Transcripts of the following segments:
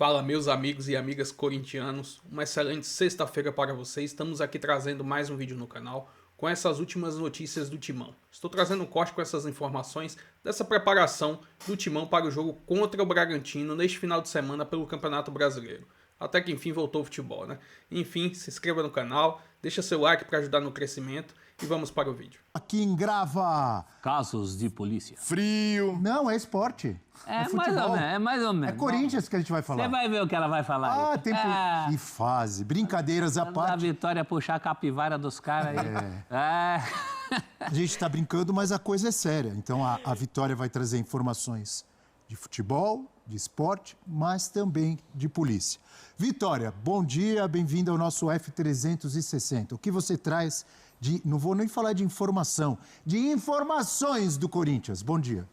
Fala, meus amigos e amigas corintianos, uma excelente sexta-feira para vocês. Estamos aqui trazendo mais um vídeo no canal com essas últimas notícias do Timão. Estou trazendo um corte com essas informações dessa preparação do Timão para o jogo contra o Bragantino neste final de semana pelo Campeonato Brasileiro. Até que enfim voltou o futebol, né? Enfim, se inscreva no canal, deixa seu like para ajudar no crescimento e vamos para o vídeo. Aqui em Grava. Casos de polícia. Frio. Não, é esporte. É mais ou menos. É Corinthians que a gente vai falar. Você vai ver o que ela vai falar. Ah, tem que fase. Brincadeiras à A parte. Vitória puxar a capivara dos caras aí. A gente está brincando, mas a coisa é séria. Então a Vitória vai trazer informações de futebol, de esporte, mas também de polícia. Vitória, bom dia, bem-vinda ao nosso F360. O que você traz de, não vou nem falar de informação, de informações do Corinthians. Bom dia.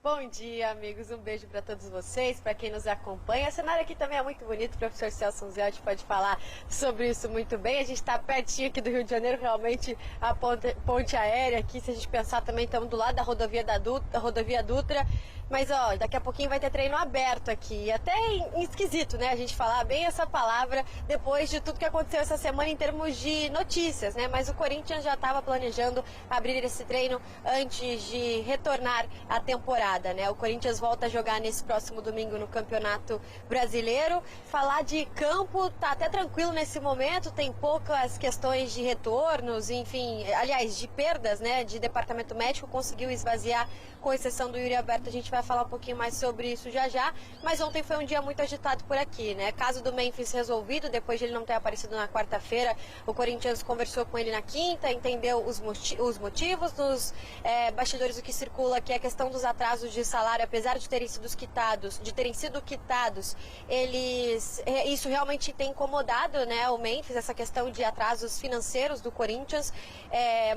Bom dia, amigos. Um beijo para todos vocês, para quem nos acompanha. O cenário aqui também é muito bonito. O professor Celso Unzelti pode falar sobre isso muito bem. A gente está pertinho aqui do Rio de Janeiro, realmente a ponte aérea aqui. Se a gente pensar também, estamos do lado da rodovia Dutra. Mas, ó, daqui a pouquinho vai ter treino aberto aqui. E até esquisito, né, a gente falar bem essa palavra depois de tudo que aconteceu essa semana em termos de notícias, né? Mas o Corinthians já estava planejando abrir esse treino antes de retornar à temporada, né? O Corinthians volta a jogar nesse próximo domingo no Campeonato Brasileiro. Falar de campo tá até tranquilo nesse momento, tem poucas questões de retornos, enfim, aliás, de perdas, né, de departamento médico, conseguiu esvaziar, com exceção do Yuri Alberto. A gente vai falar um pouquinho mais sobre isso já, mas ontem foi um dia muito agitado por aqui, né? Caso do Memphis resolvido, depois de ele não ter aparecido na quarta-feira, o Corinthians conversou com ele na quinta, entendeu os motivos nos bastidores. O que circula aqui é a questão dos atrasos de salário, apesar de terem sido quitados, isso realmente tem incomodado, né, o Memphis, essa questão de atrasos financeiros do Corinthians,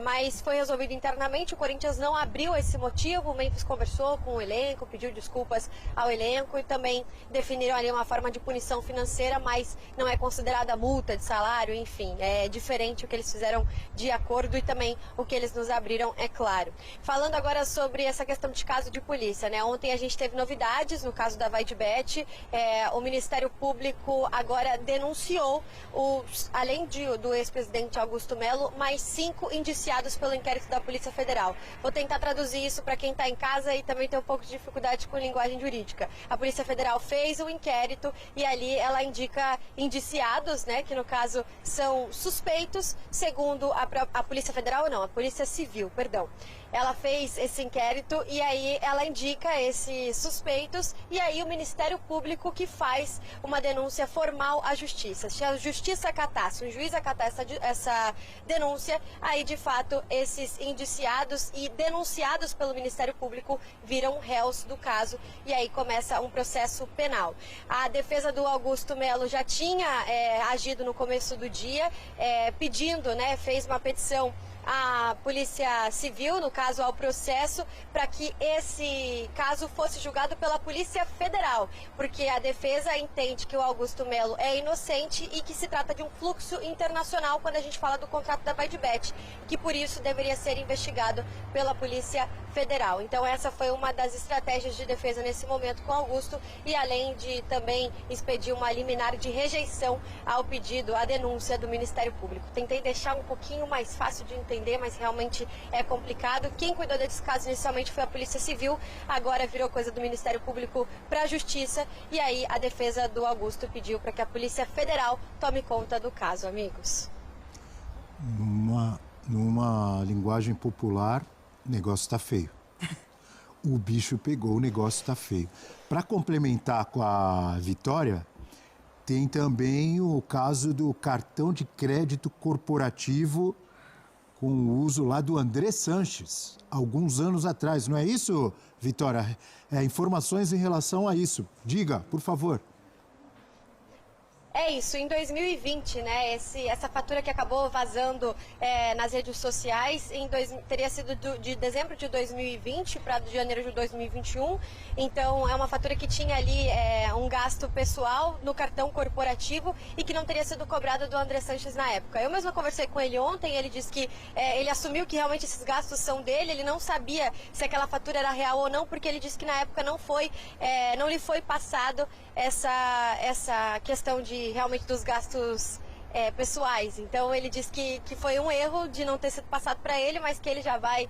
mas foi resolvido internamente. O Corinthians não abriu esse motivo, o Memphis conversou com o elenco, pediu desculpas ao elenco e também definiram ali uma forma de punição financeira, mas não é considerada multa de salário, enfim, é diferente o que eles fizeram de acordo e também o que eles nos abriram, é claro. Falando agora sobre essa questão de caso de polícia, né? Ontem a gente teve novidades no caso da Vaidbet. O Ministério Público agora denunciou, além do ex-presidente Augusto Melo, mais 5 indiciados pelo inquérito da Polícia Federal. Vou tentar traduzir isso para quem está em casa e também tem um pouco de dificuldade com linguagem jurídica. A Polícia Federal fez o inquérito e ali ela indica indiciados, né, que no caso são suspeitos, segundo a Polícia Federal, não, a Polícia Civil, perdão. Ela fez esse inquérito e aí ela indica esses suspeitos e aí o Ministério Público que faz uma denúncia formal à Justiça. Se a Justiça acatasse, o juiz acatar essa denúncia, aí de fato esses indiciados e denunciados pelo Ministério Público viram réus do caso e aí começa um processo penal. A defesa do Augusto Melo já tinha agido no começo do dia, pedindo, né, fez uma petição à Polícia Civil, no caso ao processo, para que esse caso fosse julgado pela Polícia Federal, porque a defesa entende que o Augusto Melo é inocente e que se trata de um fluxo internacional quando a gente fala do contrato da Vaidbet, que por isso deveria ser investigado pela Polícia Federal. Então essa foi uma das estratégias de defesa nesse momento com Augusto e além de também expedir uma liminar de rejeição ao pedido, à denúncia do Ministério Público. Tentei deixar um pouquinho mais fácil de entender, mas realmente é complicado. Quem cuidou desse caso inicialmente foi a Polícia Civil, agora virou coisa do Ministério Público para a Justiça e aí a defesa do Augusto pediu para que a Polícia Federal tome conta do caso, amigos. Numa linguagem popular, o negócio está feio. O bicho pegou, o negócio está feio. Para complementar com a Vitória, tem também o caso do cartão de crédito corporativo com o uso lá do André Sanches, alguns anos atrás. Não é isso, Vitória? Informações em relação a isso. Diga, por favor. É isso, em 2020, né, essa fatura que acabou vazando nas redes sociais teria sido de dezembro de 2020 para janeiro de 2021, então é uma fatura que tinha ali um gasto pessoal no cartão corporativo e que não teria sido cobrado do André Sanches na época. Eu mesma conversei com ele ontem, ele disse que ele assumiu que realmente esses gastos são dele, ele não sabia se aquela fatura era real ou não, porque ele disse que na época não lhe foi passado essa questão realmente dos gastos pessoais. Então ele diz que foi um erro de não ter sido passado para ele, mas que ele já vai,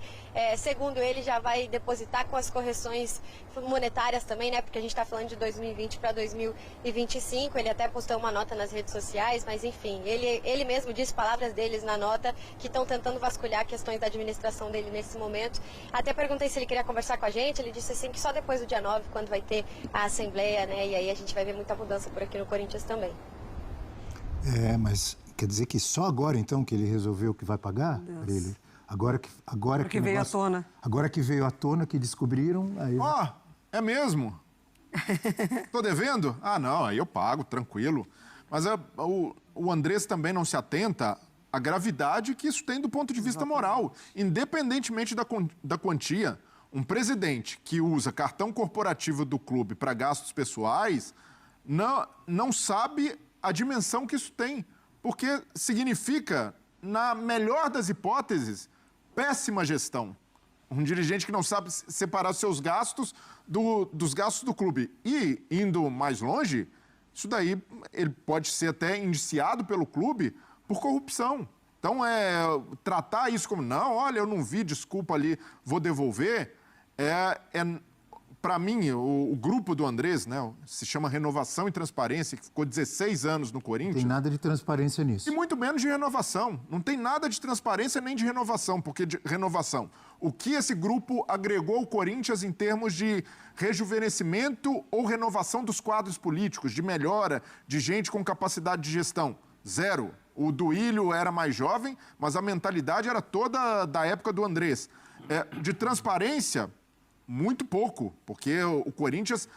segundo ele, já vai depositar com as correções monetárias também, né? Porque a gente está falando de 2020 para 2025. Ele até postou uma nota nas redes sociais, mas enfim, ele mesmo disse, palavras deles na nota, que estão tentando vasculhar questões da administração dele nesse momento. Até perguntei se ele queria conversar com a gente, ele disse assim que só depois do dia 9, quando vai ter a Assembleia, né? E aí a gente vai ver muita mudança por aqui no Corinthians também. Mas quer dizer que só agora, então, que ele resolveu que vai pagar para ele? Agora Porque veio à tona. Agora que veio à tona, que descobriram... Aí... É mesmo? Tô devendo? Ah, não, aí eu pago, tranquilo. Mas o Andrés também não se atenta à gravidade que isso tem do ponto de vista moral. Independentemente da quantia, um presidente que usa cartão corporativo do clube para gastos pessoais não sabe a dimensão que isso tem, porque significa, na melhor das hipóteses, péssima gestão. Um dirigente que não sabe separar seus gastos dos gastos do clube. E, indo mais longe, isso daí ele pode ser até indiciado pelo clube por corrupção. Então, tratar isso como, não, olha, eu não vi, desculpa ali, vou devolver, para mim, o grupo do Andrés, né, se chama Renovação e Transparência, que ficou 16 anos no Corinthians. Não tem nada de transparência nisso. E muito menos de renovação. Não tem nada de transparência nem de renovação, porque de renovação. O que esse grupo agregou ao Corinthians em termos de rejuvenescimento ou renovação dos quadros políticos, de melhora, de gente com capacidade de gestão? Zero. O Duílio era mais jovem, mas a mentalidade era toda da época do Andrés. De transparência... Muito pouco, porque o Corinthians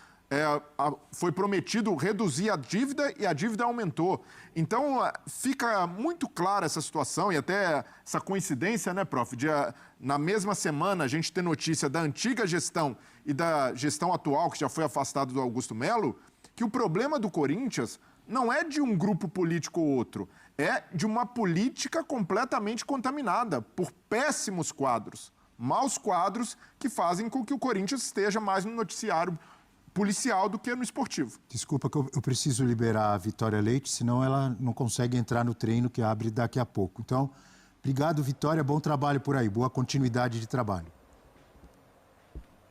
foi prometido reduzir a dívida e a dívida aumentou. Então, fica muito clara essa situação e até essa coincidência, né, prof? Na mesma semana a gente ter notícia da antiga gestão e da gestão atual, que já foi afastado do Augusto Melo, que o problema do Corinthians não é de um grupo político ou outro, é de uma política completamente contaminada por péssimos quadros. Maus quadros que fazem com que o Corinthians esteja mais no noticiário policial do que no esportivo. Desculpa que eu preciso liberar a Vitória Leite, senão ela não consegue entrar no treino que abre daqui a pouco. Então, obrigado, Vitória, bom trabalho por aí, boa continuidade de trabalho.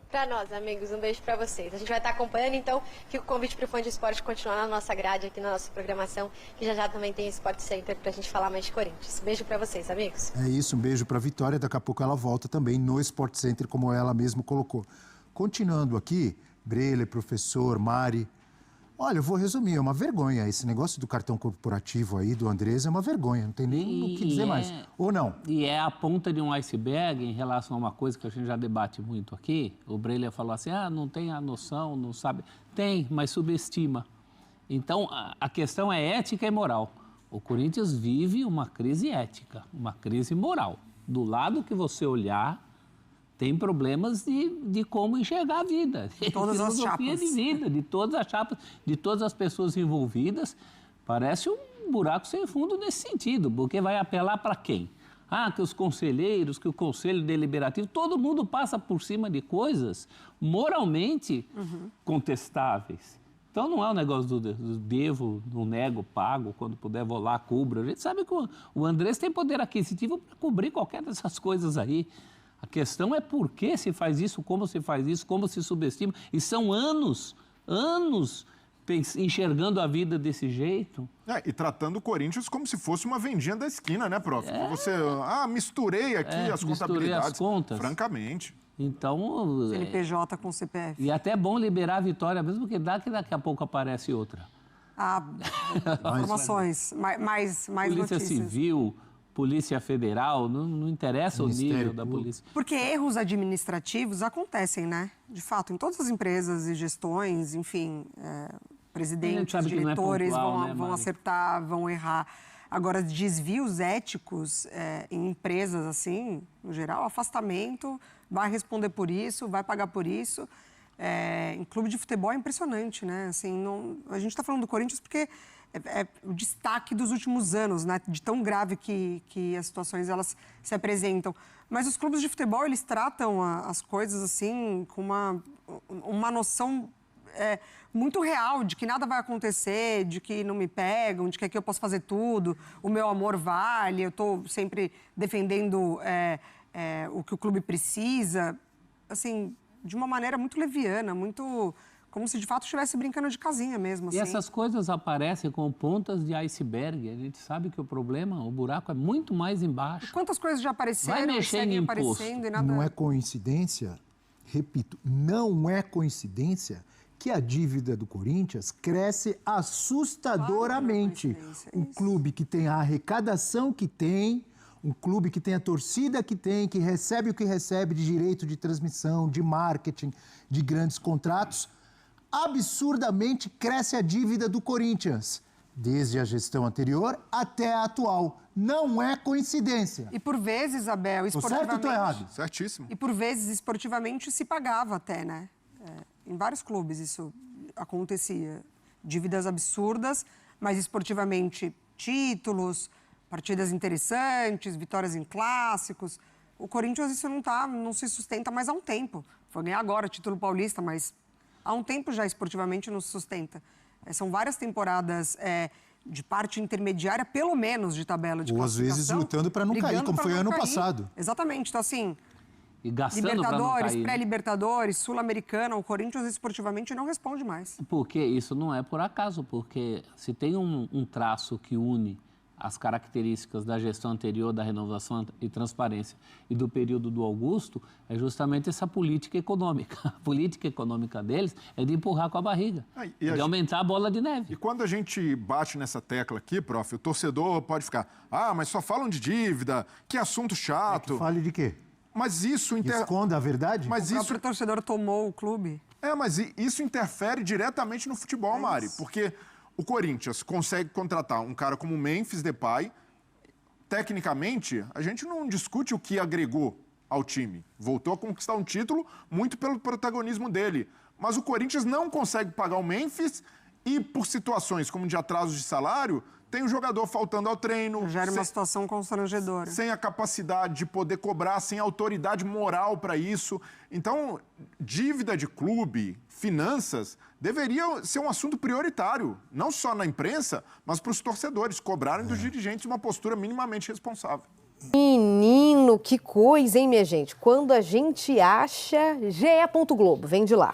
Para nós, amigos, um beijo para vocês. A gente vai estar acompanhando, então fica o convite para o Fã de Esporte continuar na nossa grade aqui na nossa programação, que já também tem Sport Center para a gente falar mais de Corinthians. Beijo para vocês, amigos. É isso, um beijo para a Vitória. Daqui a pouco ela volta também no Sport Center, como ela mesma colocou. Continuando aqui, Breler, professor, Mari. Olha, eu vou resumir, é uma vergonha. Esse negócio do cartão corporativo aí do Andrés é uma vergonha, não tem nem o que dizer mais. Ou não? E é a ponta de um iceberg em relação a uma coisa que a gente já debate muito aqui. O Breler falou assim, não tem a noção, não sabe. Tem, mas subestima. Então, a questão é ética e moral. O Corinthians vive uma crise ética, uma crise moral. Do lado que você olhar, tem problemas de como enxergar a vida. De todas as chapas. De vida, de todas as chapas, de todas as pessoas envolvidas. Parece um buraco sem fundo nesse sentido, porque vai apelar para quem? Que os conselheiros, que o conselho deliberativo, todo mundo passa por cima de coisas moralmente contestáveis. Então não é um negócio do devo, não nego, pago, quando puder vou lá, cubro. A gente sabe que o Andrés tem poder aquisitivo para cobrir qualquer dessas coisas aí. A questão é por que se faz isso, como se subestima. E são anos enxergando a vida desse jeito. E tratando o Corinthians como se fosse uma vendinha da esquina, né, prof? Você, misturei aqui as contabilidades. As contas. Francamente. Então... CNPJ com CPF. E até é bom liberar a Vitória, mesmo porque daqui a pouco aparece outra. Informações, mais Polícia notícias. Civil... Polícia Federal, não interessa o nível da polícia. Porque erros administrativos acontecem, né? De fato, em todas as empresas e gestões, enfim, presidentes, sabe que não é diretores pontual, vão, né, vão Mari? acertar, vão errar. Agora, desvios éticos em empresas, assim, no geral, afastamento, vai responder por isso, vai pagar por isso. Em clube de futebol é impressionante, né? Assim, a gente está falando do Corinthians porque é o destaque dos últimos anos, né? De tão grave que as situações elas se apresentam. Mas os clubes de futebol, eles tratam as coisas, assim, com uma noção muito real de que nada vai acontecer, de que não me pegam, de que aqui eu posso fazer tudo, o meu amor vale, eu estou sempre defendendo o que o clube precisa, assim, de uma maneira muito leviana, muito como se de fato estivesse brincando de casinha mesmo. Assim. E essas coisas aparecem com pontas de iceberg. A gente sabe que o problema, o buraco é muito mais embaixo. Quantas coisas já apareceram Vai e mexer seguem em imposto. aparecendo e nada... Não é coincidência, repito, não é coincidência que a dívida do Corinthians cresce assustadoramente. Claro que não é coincidência, é Um isso. clube que tem a arrecadação que tem, um clube que tem a torcida que tem, que recebe o que recebe de direito de transmissão, de marketing, de grandes contratos, absurdamente cresce a dívida do Corinthians, desde a gestão anterior até a atual. Não é coincidência. E por vezes, Abel, Tô esportivamente... certo ou tô errado? Certíssimo. E por vezes, esportivamente, se pagava até, né? Em vários clubes isso acontecia. Dívidas absurdas, mas esportivamente títulos, partidas interessantes, vitórias em clássicos. O Corinthians isso não se sustenta mais há um tempo. Foi ganhar agora título paulista, mas há um tempo já esportivamente não se sustenta. São várias temporadas de parte intermediária, pelo menos de tabela de Ou às classificação. vezes lutando para não cair, brigando como pra foi não ano cair. passado. Exatamente. Então, assim, E gastando para não Libertadores, cair. pré-Libertadores, Sul-Americana, o Corinthians esportivamente não responde mais. Porque isso não é por acaso, porque se tem um traço que une as características da gestão anterior, da renovação e transparência e do período do Augusto, é justamente essa política econômica. A política econômica deles é de empurrar com a barriga, de aumentar a bola de neve. E quando a gente bate nessa tecla aqui, prof, o torcedor pode ficar, mas só falam de dívida, que assunto chato. Fale de quê? Mas isso... Esconda a verdade? Mas O isso... próprio torcedor tomou o clube. Mas isso interfere diretamente no futebol, Mari, porque o Corinthians consegue contratar um cara como o Memphis Depay. Tecnicamente, a gente não discute o que agregou ao time. Voltou a conquistar um título muito pelo protagonismo dele. Mas o Corinthians não consegue pagar o Memphis e, por situações como de atrasos de salário, tem o jogador faltando ao treino. Gera uma situação constrangedora. Sem a capacidade de poder cobrar, sem autoridade moral para isso. Então, dívida de clube, finanças, deveria ser um assunto prioritário, não só na imprensa, mas para os torcedores, cobrarem dos dirigentes uma postura minimamente responsável. Menino, que coisa, hein, minha gente? Quando a gente acha... GE.globo, vem de lá.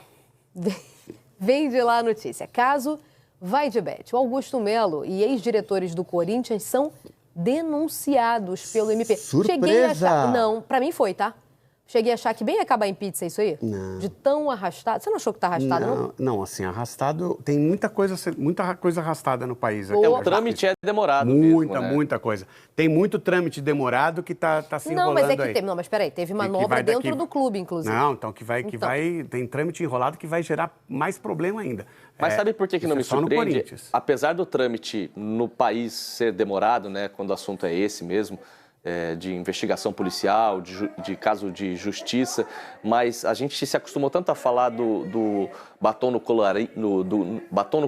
Vem de lá a notícia. Caso vai de bet. O Augusto Melo e ex-diretores do Corinthians são denunciados pelo MP. Surpresa! Cheguei a achar... Não, pra mim foi, tá? Cheguei a achar que bem ia acabar em pizza isso aí. Não. De tão arrastado. Você não achou que tá arrastado, não? Não, assim, arrastado... Tem muita coisa arrastada no país. Aqui. Boa. O trâmite é demorado Muita, mesmo, né? muita coisa. Tem muito trâmite demorado que tá se enrolando Não, mas é que aí. teve... Não, mas peraí, teve Que manobra vai dentro daqui- do clube, inclusive. Não, então tem trâmite enrolado que vai gerar mais problema ainda. Mas sabe por que isso não é me só no surpreende? Corinthians. Apesar do trâmite no país ser demorado, né, quando o assunto é esse mesmo, de investigação policial, de caso de justiça, mas a gente se acostumou tanto a falar do batom no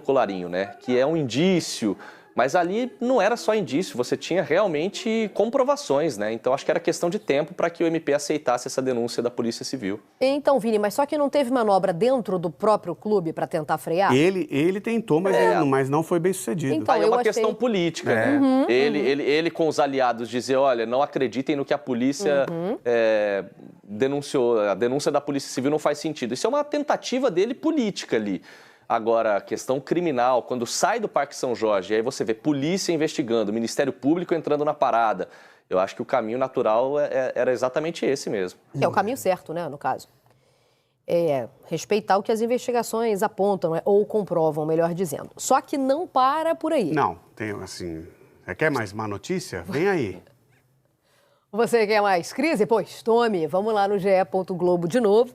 colarinho, né, que é um indício. Mas ali não era só indício, você tinha realmente comprovações, né? Então acho que era questão de tempo para que o MP aceitasse essa denúncia da Polícia Civil. Então, Vini, mas só que não teve manobra dentro do próprio clube para tentar frear? Ele tentou, mas não foi bem sucedido. Então, Aí é eu uma achei- questão política, né? Ele com os aliados dizer, olha, não acreditem no que a polícia denunciou, a denúncia da Polícia Civil não faz sentido. Isso é uma tentativa dele política ali. Agora, a questão criminal, quando sai do Parque São Jorge, aí você vê polícia investigando, Ministério Público entrando na parada, eu acho que o caminho natural era exatamente esse mesmo. É o caminho certo, né, no caso. Respeitar o que as investigações apontam, né, ou comprovam, melhor dizendo. Só que não para por aí. Não, tem assim... Quer mais má notícia? Vem aí. Você quer mais crise? Pois tome. Vamos lá no GE.globo de novo.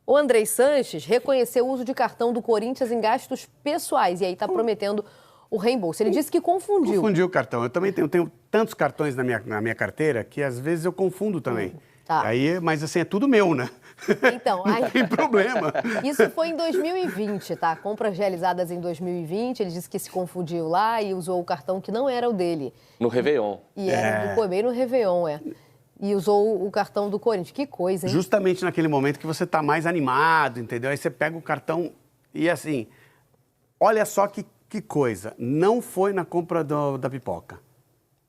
O Andrei Sanches reconheceu o uso de cartão do Corinthians em gastos pessoais e aí está prometendo o reembolso. Ele disse que confundiu. Confundiu o cartão. Eu também tenho tantos cartões na minha carteira que às vezes eu confundo também. Tá. Aí, mas assim, é tudo meu, né? Então, não tem problema. Isso foi em 2020, tá? Compras realizadas em 2020, ele disse que se confundiu lá e usou o cartão que não era o dele. No Réveillon. E era bem no Réveillon, E usou o cartão do Corinthians. Que coisa, hein? Justamente naquele momento que você tá mais animado, entendeu? Aí você pega o cartão e assim, olha só que coisa. Não foi na compra da pipoca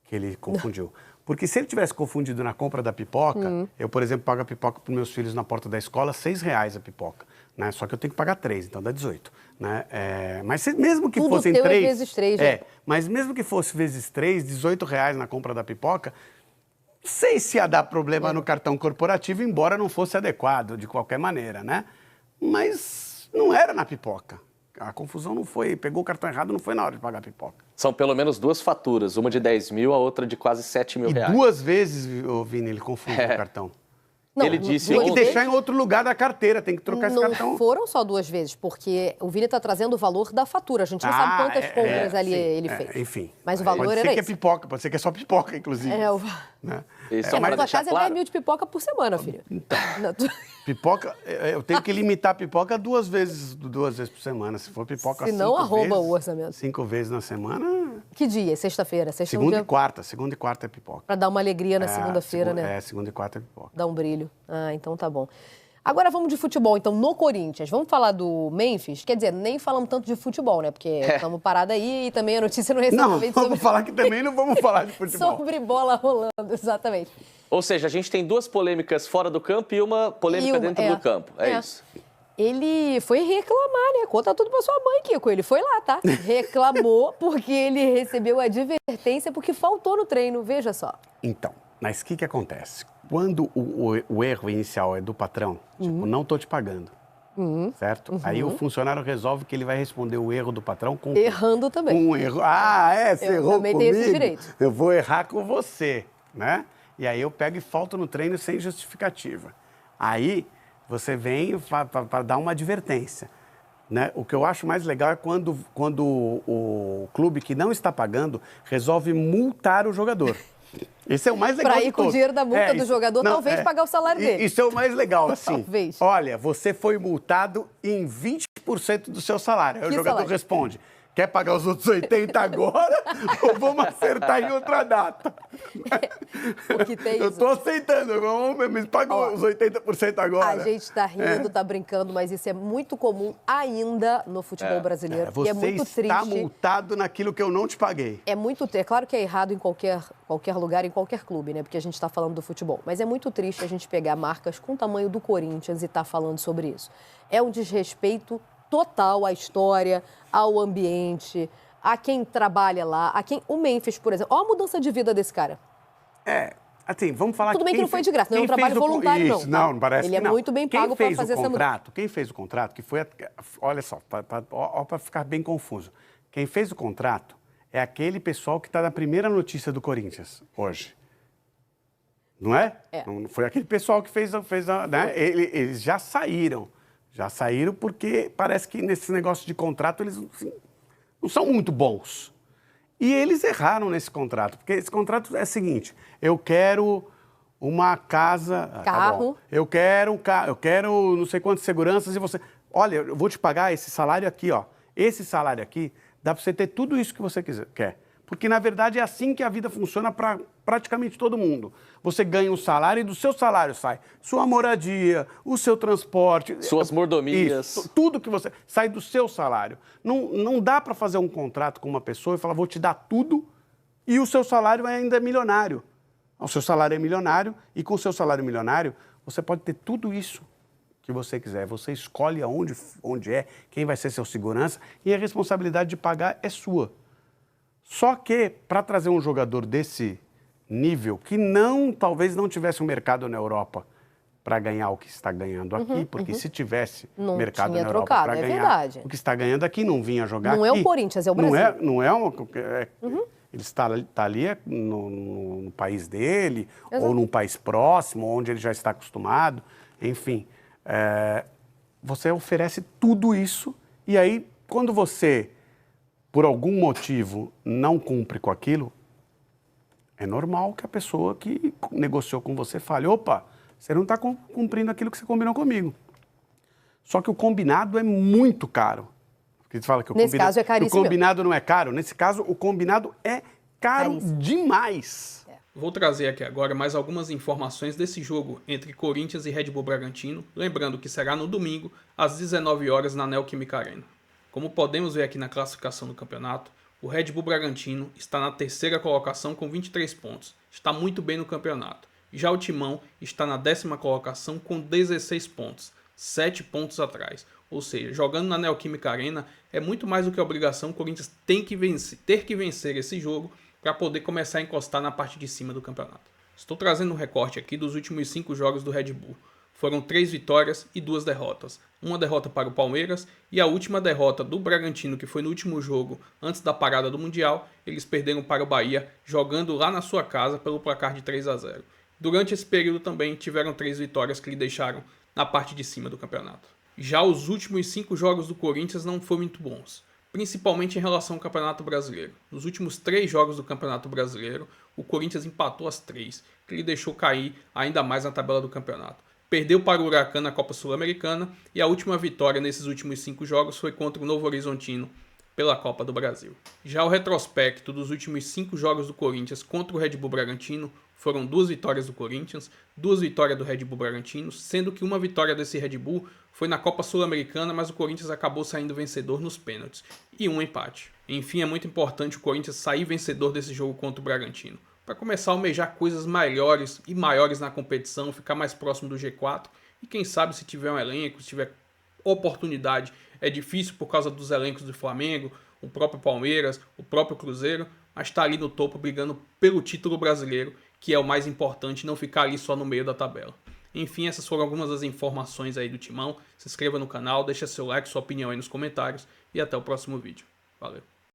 que ele confundiu. Porque se ele tivesse confundido na compra da pipoca, eu, por exemplo, pago a pipoca para meus filhos na porta da escola, R$6 a pipoca. Né? Só que eu tenho que pagar 3, então dá 18. Né? Mas mesmo que Tudo fossem teu 3... é vezes 3, né? Mas mesmo que fosse vezes 3, R$18 na compra da pipoca, não sei se ia dar problema no cartão corporativo, embora não fosse adequado de qualquer maneira, né? Mas não era na pipoca. A confusão não foi, pegou o cartão errado, não foi na hora de pagar a pipoca. São pelo menos 2 faturas, uma de 10 mil, a outra de quase 7 mil reais. E 2 vezes, Vini, ele confundiu o cartão. Não, ele disse Tem que ontem... deixar em outro lugar da carteira, tem que trocar esse cartão. Não foram só 2 vezes, porque o Vini está trazendo o valor da fatura. A gente não sabe quantas compras ali ele fez. Enfim. Mas o valor pode era ser que é esse. pipoca, pode ser que é só pipoca, inclusive. Né? Só Mas para na deixar casa é claro... 10 mil de pipoca por semana, filho. Pipoca, eu tenho que limitar a pipoca 2 vezes por semana. Se for pipoca Senão 5 arromba vezes, o orçamento. 5 vezes na semana... Que dia? Sexta-feira? Sexta Segunda e quarta. Segunda e quarta é pipoca. Para dar uma alegria na segunda-feira, né? Segunda e quarta é pipoca. Dá um brilho. Ah, então tá bom. Agora vamos de futebol, então, no Corinthians. Vamos falar do Memphis? Quer dizer, nem falamos tanto de futebol, né? Porque estamos parados aí e também a notícia não é Não, exatamente vamos sobre... falar que também não vamos falar de futebol. sobre bola rolando, exatamente. Ou seja, a gente tem 2 polêmicas fora do campo e uma polêmica dentro do campo. É isso. Ele foi reclamar, né? Conta tudo pra sua mãe, Kiko. Ele foi lá, tá? Reclamou porque ele recebeu advertência porque faltou no treino. Veja só. Então, mas o que acontece? Quando o erro inicial é do patrão, tipo, não tô te pagando, certo? Aí o funcionário resolve que ele vai responder o erro do patrão com... Errando também. Com um erro. Você errou também comigo? tenho esse direito. Eu vou errar com você, né? E aí eu pego e falto no treino sem justificativa. Aí você vem para dar uma advertência. Né? O que eu acho mais legal é quando o clube que não está pagando resolve multar o jogador. Esse é o mais legal Pra de ir com o todos. dinheiro da multa do jogador, talvez pagar o salário dele. Isso é o mais legal, assim. Talvez. Olha, você foi multado em 20% do seu salário. Aí o jogador salário? responde, quer pagar os outros 80 agora ou vamos acertar em outra data? Porque tem Eu isso. tô aceitando, me paga os 80% agora. A gente tá rindo, tá brincando, mas isso é muito comum ainda no futebol brasileiro. Você e é muito está triste. multado naquilo que eu não te paguei. É claro que é errado em qualquer lugar, em qualquer clube, né? Porque a gente está falando do futebol. Mas é muito triste a gente pegar marcas com o tamanho do Corinthians e estar falando sobre isso. É um desrespeito total à história, ao ambiente, a quem trabalha lá, o Memphis, por exemplo. Olha a mudança de vida desse cara. Assim, vamos falar... Tudo bem que não foi de graça, não é um trabalho voluntário, não. Não, parece que não. Ele é muito bem pago para fazer essa mudança. Quem fez o contrato, que foi... Olha só, para ficar bem confuso. Quem fez o contrato é aquele pessoal que está na primeira notícia do Corinthians hoje. Não é? Não foi aquele pessoal que fez né? Eles já saíram. Já saíram porque parece que nesse negócio de contrato eles assim, não são muito bons. E eles erraram nesse contrato, porque esse contrato é o seguinte, eu quero uma casa... Carro. Eu quero um carro, eu quero não sei quantas seguranças e você... Olha, eu vou te pagar esse salário aqui, ó. Esse salário aqui dá para você ter tudo isso que você quer. Porque, na verdade, é assim que a vida funciona para praticamente todo mundo. Você ganha um salário e do seu salário sai sua moradia, o seu transporte... Suas mordomias. Isso, tudo que você... sai do seu salário. Não dá para fazer um contrato com uma pessoa e falar, vou te dar tudo e o seu salário ainda é milionário. O seu salário é milionário e com o seu salário milionário você pode ter tudo isso que você quiser. Você escolhe onde é, quem vai ser seu segurança e a responsabilidade de pagar é sua. Só que, para trazer um jogador desse nível, que talvez não tivesse um mercado na Europa para ganhar o que está ganhando aqui, porque se tivesse não mercado tinha na Europa trocado, para é ganhar verdade. o que está ganhando aqui, não vinha jogar Não aqui. é o Corinthians, é o Brasil. Ele está ali no país dele, ou num país próximo, onde ele já está acostumado, enfim. você oferece tudo isso e aí, quando você, por algum motivo, não cumpre com aquilo, é normal que a pessoa que negociou com você fale, opa, você não está cumprindo aquilo que você combinou comigo. Só que o combinado é muito caro. Porque você fala que Nesse caso é caríssimo. O combinado não é caro. Nesse caso, o combinado é caro demais. Vou trazer aqui agora mais algumas informações desse jogo entre Corinthians e Red Bull Bragantino, lembrando que será no domingo, às 19 horas na Neoquímica Arena. Como podemos ver aqui na classificação do campeonato, o Red Bull Bragantino está na terceira colocação com 23 pontos, está muito bem no campeonato. Já o Timão está na 10ª colocação com 16 pontos, 7 pontos atrás. Ou seja, jogando na Neoquímica Arena é muito mais do que obrigação, o Corinthians tem que ter que vencer esse jogo para poder começar a encostar na parte de cima do campeonato. Estou trazendo um recorte aqui dos últimos 5 jogos do Red Bull. Foram 3 vitórias e 2 derrotas. Uma derrota para o Palmeiras e a última derrota do Bragantino, que foi no último jogo antes da parada do Mundial, eles perderam para o Bahia, jogando lá na sua casa pelo placar de 3-0. Durante esse período também tiveram 3 vitórias que lhe deixaram na parte de cima do campeonato. Já os últimos 5 jogos do Corinthians não foram muito bons, principalmente em relação ao Campeonato Brasileiro. Nos últimos 3 jogos do Campeonato Brasileiro, o Corinthians empatou as 3, que lhe deixou cair ainda mais na tabela do campeonato. Perdeu para o Huracan na Copa Sul-Americana e a última vitória nesses últimos 5 jogos foi contra o Novo Horizontino pela Copa do Brasil. Já o retrospecto dos últimos 5 jogos do Corinthians contra o Red Bull Bragantino foram 2 vitórias do Corinthians, 2 vitórias do Red Bull Bragantino, sendo que uma vitória desse Red Bull foi na Copa Sul-Americana, mas o Corinthians acabou saindo vencedor nos pênaltis, e um empate. Enfim, é muito importante o Corinthians sair vencedor desse jogo contra o Bragantino, para começar a almejar coisas melhores e maiores na competição, ficar mais próximo do G4, e quem sabe se tiver um elenco, se tiver oportunidade, é difícil por causa dos elencos do Flamengo, o próprio Palmeiras, o próprio Cruzeiro, mas está ali no topo brigando pelo título brasileiro, que é o mais importante, não ficar ali só no meio da tabela. Enfim, essas foram algumas das informações aí do Timão. Se inscreva no canal, deixa seu like, sua opinião aí nos comentários e até o próximo vídeo. Valeu!